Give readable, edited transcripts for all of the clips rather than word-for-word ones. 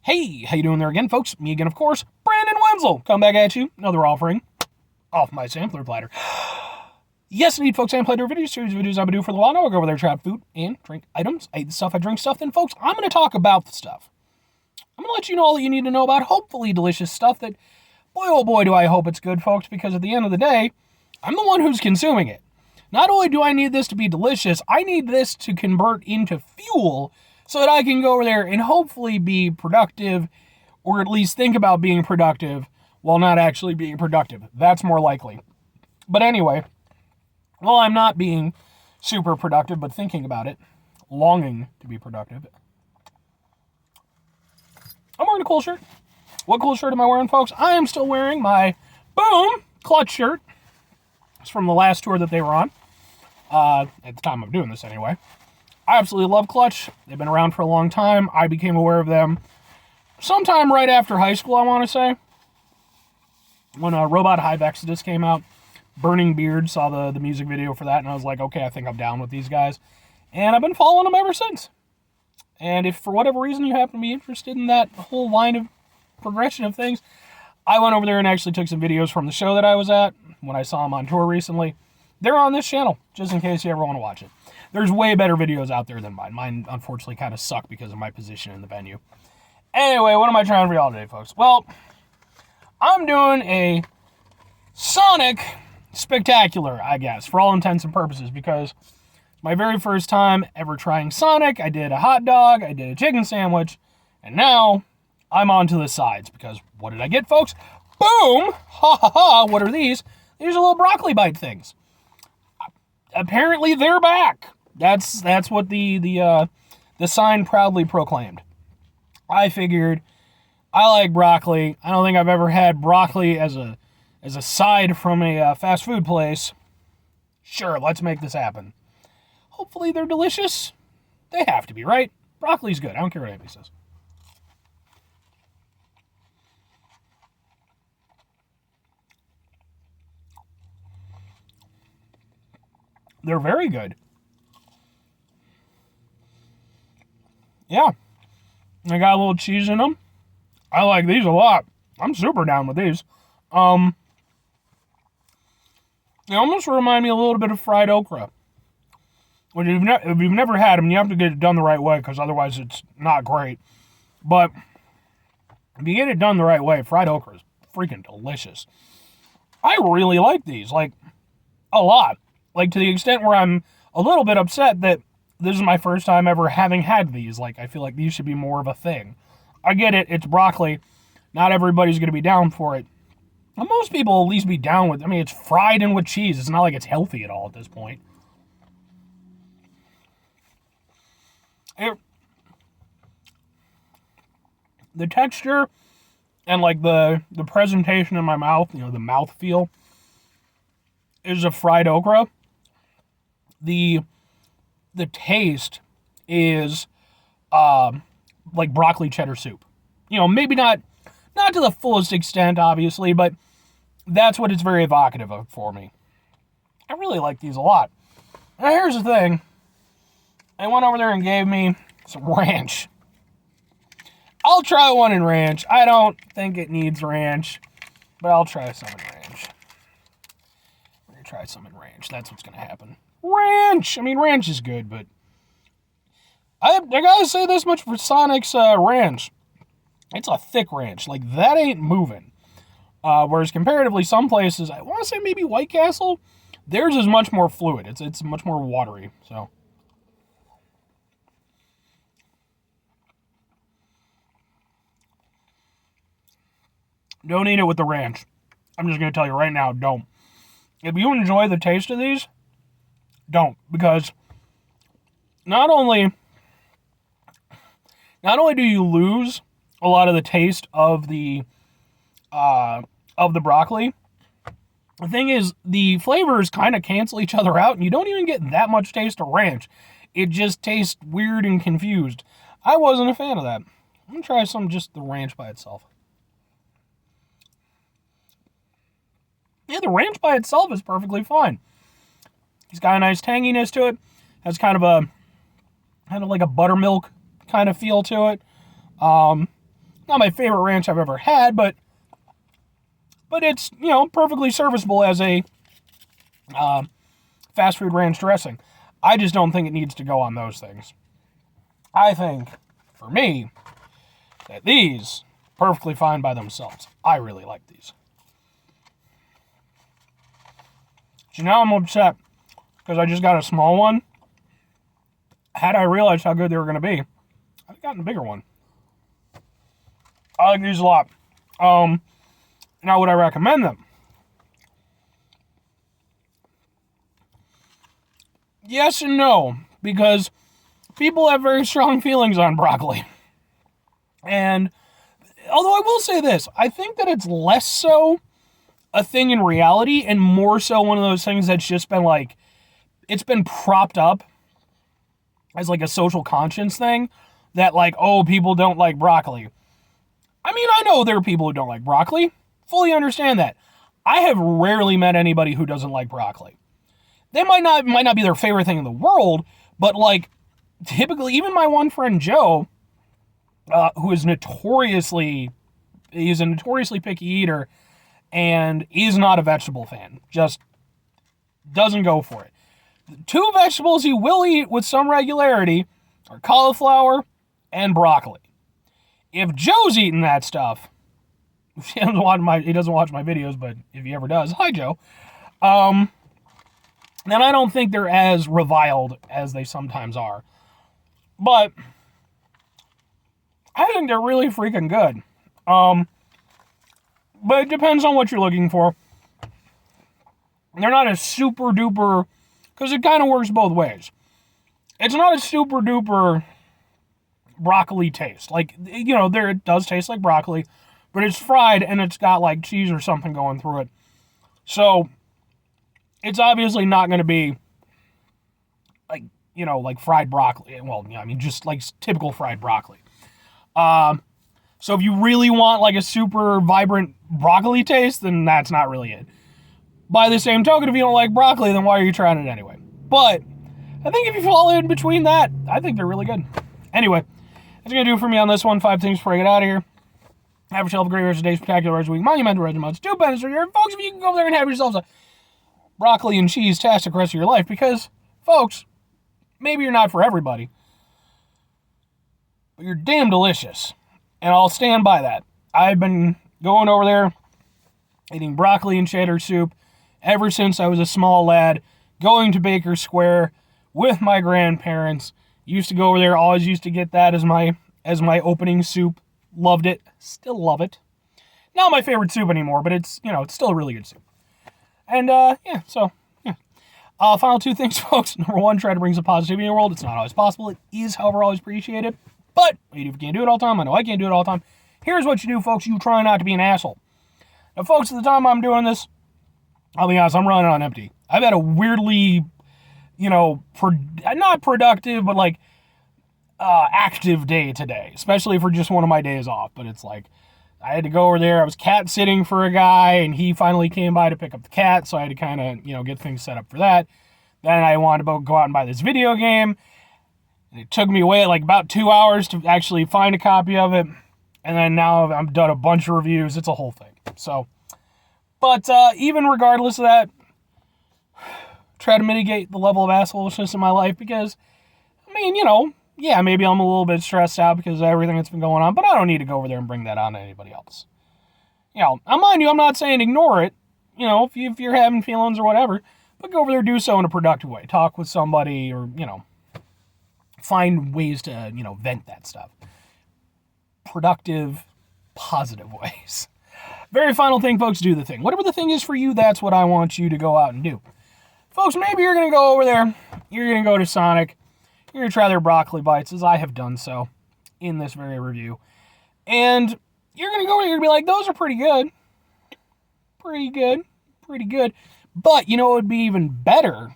Hey, how you doing there again, folks? Me again, of course, Brandon Wenzel. Come back at you. Another offering off my sampler platter. Yes, indeed, folks, I'm playing a video series of videos I've been doing for a while now. I go over there, trap food and drink items. I eat the stuff, I drink stuff. Then, folks, I'm going to talk about the stuff. I'm going to let you know all that you need to know about hopefully delicious stuff that, boy, oh boy, do I hope it's good, folks, because at the end of the day, I'm the one who's consuming it. Not only do I need this to be delicious, I need this to convert into fuel so that I can go over there and hopefully be productive, or at least think about being productive while not actually being productive. That's more likely. But anyway, while I'm not being super productive, but thinking about it, longing to be productive, I'm wearing a cool shirt. What cool shirt am I wearing, folks? I am still wearing my Boom Clutch shirt. It's from the last tour that they were on. At the time of doing this, anyway. I absolutely love Clutch. They've been around for a long time. I became aware of them sometime right after high school, I want to say. When Robot Hive Exodus came out. Burning Beard, saw the music video for that, and I was like, okay, I think I'm down with these guys. And I've been following them ever since. And if for whatever reason you happen to be interested in that whole line of progression of things, I went over there and actually took some videos from the show that I was at when I saw them on tour recently. They're on this channel, just in case you ever want to watch it. There's way better videos out there than mine. Mine, unfortunately, kind of suck because of my position in the venue. Anyway, what am I trying for y'all today, folks? Well, I'm doing a Sonic Spectacular, I guess, for all intents and purposes, because it's my very first time ever trying Sonic. I did a hot dog, I did a chicken sandwich, and now I'm on to the sides, because what did I get, folks? Boom! Ha ha ha! What are these? These are little broccoli bite things. Apparently they're back. That's what the sign proudly proclaimed. I figured I like broccoli. I don't think I've ever had broccoli as a side from a fast food place. Sure, let's make this happen. Hopefully they're delicious. They have to be, right? Broccoli's good. I don't care what anybody says. They're very good. Yeah. They got a little cheese in them. I like these a lot. I'm super down with these. They almost remind me a little bit of fried okra. Which if you've never had them, you have to get it done the right way, because otherwise it's not great. But if you get it done the right way, fried okra is freaking delicious. I really like these, like, a lot. Like, to the extent where I'm a little bit upset that this is my first time ever having had these. Like, I feel like these should be more of a thing. I get it, it's broccoli. Not everybody's going to be down for it. But most people will at least be down with it. I mean, it's fried in with cheese. It's not like it's healthy at all at this point. The texture and, like, the presentation in my mouth, you know, the mouthfeel, is a fried okra. The taste is like broccoli cheddar soup. You know, maybe not to the fullest extent, obviously, but that's what it's very evocative of for me. I really like these a lot. Now, here's the thing. I went over there and gave me some ranch. I'll try one in ranch. I don't think it needs ranch, but I'll try some in ranch. We're going to try some in ranch. That's what's going to happen. Ranch! I mean, ranch is good, but I gotta say this much for Sonic's ranch. It's a thick ranch. Like, that ain't moving. Whereas comparatively, some places, I want to say maybe White Castle, theirs is much more fluid. It's much more watery, so. Don't eat it with the ranch. I'm just going to tell you right now, don't. If you enjoy the taste of these, don't. Because not only do you lose a lot of the taste of the broccoli, the thing is, the flavors kind of cancel each other out, and you don't even get that much taste of ranch. It just tastes weird and confused. I wasn't a fan of that. I'm going to try some just the ranch by itself. Yeah, the ranch by itself is perfectly fine. It's got a nice tanginess to it. Has kind of like a buttermilk kind of feel to it. not my favorite ranch I've ever had, but it's, perfectly serviceable as a fast food ranch dressing. I just don't think it needs to go on those things. I think, for me, that these perfectly fine by themselves. I really like these. So now I'm upset because I just got a small one. Had I realized how good they were going to be, I'd have gotten a bigger one. I like these a lot. Now, would I recommend them? Yes and no, because people have very strong feelings on broccoli. And although I will say this, I think that it's less so a thing in reality and more so one of those things that's just been like, it's been propped up as like a social conscience thing that like, oh, people don't like broccoli. I mean, I know there are people who don't like broccoli. Fully understand that. I have rarely met anybody who doesn't like broccoli. They might not be their favorite thing in the world, but like typically, even my one friend Joe, who is a notoriously picky eater, and he's not a vegetable fan. Just doesn't go for it. The two vegetables he will eat with some regularity are cauliflower and broccoli. If Joe's eating that stuff, he doesn't watch my videos, but if he ever does, hi Joe. Then I don't think they're as reviled as they sometimes are. But I think they're really freaking good. But it depends on what you're looking for. They're not a super duper, because it kind of works both ways. It's not a super duper broccoli taste. Like, it does taste like broccoli, but it's fried and it's got like cheese or something going through it. So it's obviously not going to be like, like fried broccoli. Well, just like typical fried broccoli. So if you really want like a super vibrant broccoli taste, then that's not really it. By the same token, if you don't like broccoli, then why are you trying it anyway? But I think if you fall in between that, I think they're really good. Anyway, that's going to do it for me on this one. 5 things before I get out of here. Have yourself a great rest of the day, spectacular rest of the week, monumental rest of the month. Stu Bennis here. Folks, if you can go over there and have yourselves a broccoli and cheese-tastic rest of your life, because, folks, maybe you're not for everybody, but you're damn delicious. And I'll stand by that. I've been going over there, eating broccoli and cheddar soup ever since I was a small lad, going to Baker Square with my grandparents. Used to go over there, always used to get that as my opening soup. Loved it. Still love it. Not my favorite soup anymore, but it's still a really good soup. And, final 2 things, folks. Number 1, try to bring some positivity in the world. It's not always possible. It is, however, always appreciated. But if you can't do it all the time, I know I can't do it all the time. Here's what you do, folks. You try not to be an asshole. Now, folks, at the time I'm doing this, I'll be honest, I'm running on empty. I've had a weirdly, not productive, but like active day today, especially for just one of my days off. But it's like, I had to go over there. I was cat sitting for a guy, and he finally came by to pick up the cat, so I had to kind of, get things set up for that. Then I wanted to go out and buy this video game. It took me away like about 2 hours to actually find a copy of it. And then now I've done a bunch of reviews. It's a whole thing. So, but even regardless of that, try to mitigate the level of assholishness in my life because, yeah, maybe I'm a little bit stressed out because of everything that's been going on, but I don't need to go over there and bring that on to anybody else. Mind you, I'm not saying ignore it, if you're having feelings or whatever, but go over there, do so in a productive way. Talk with somebody or, find ways to, vent that stuff. Productive, positive ways. Very final thing, folks, do the thing. Whatever the thing is for you, that's what I want you to go out and do. Folks, maybe you're going to go over there, you're going to go to Sonic, you're going to try their broccoli bites, as I have done so in this very review. And you're going to go over there and be like, those are pretty good. Pretty good. Pretty good. But, it would be even better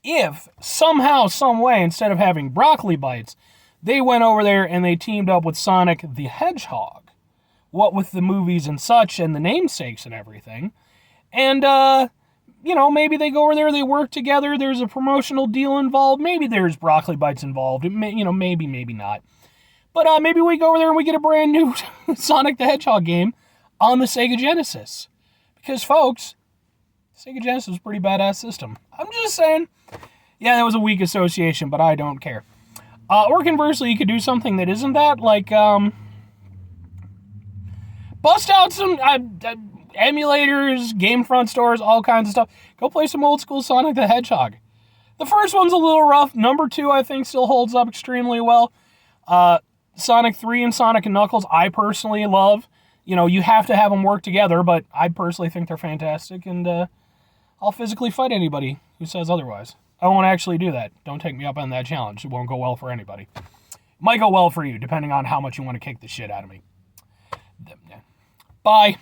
if somehow, some way, instead of having broccoli bites, they went over there and they teamed up with Sonic the Hedgehog. What with the movies and such and the namesakes and everything. And, maybe they go over there, they work together, there's a promotional deal involved, maybe there's broccoli bites involved, maybe not. But maybe we go over there and we get a brand new Sonic the Hedgehog game on the Sega Genesis. Because, folks, Sega Genesis was a pretty badass system. I'm just saying, yeah, that was a weak association, but I don't care. Or conversely, you could do something that isn't that, like, bust out some emulators, game front stores, all kinds of stuff. Go play some old school Sonic the Hedgehog. The first one's a little rough. Number 2, I think, still holds up extremely well. Sonic 3 and Sonic and Knuckles, I personally love. You know, you have to have them work together, but I personally think they're fantastic, and I'll physically fight anybody who says otherwise. I won't actually do that. Don't take me up on that challenge. It won't go well for anybody. It might go well for you, depending on how much you want to kick the shit out of me. Bye.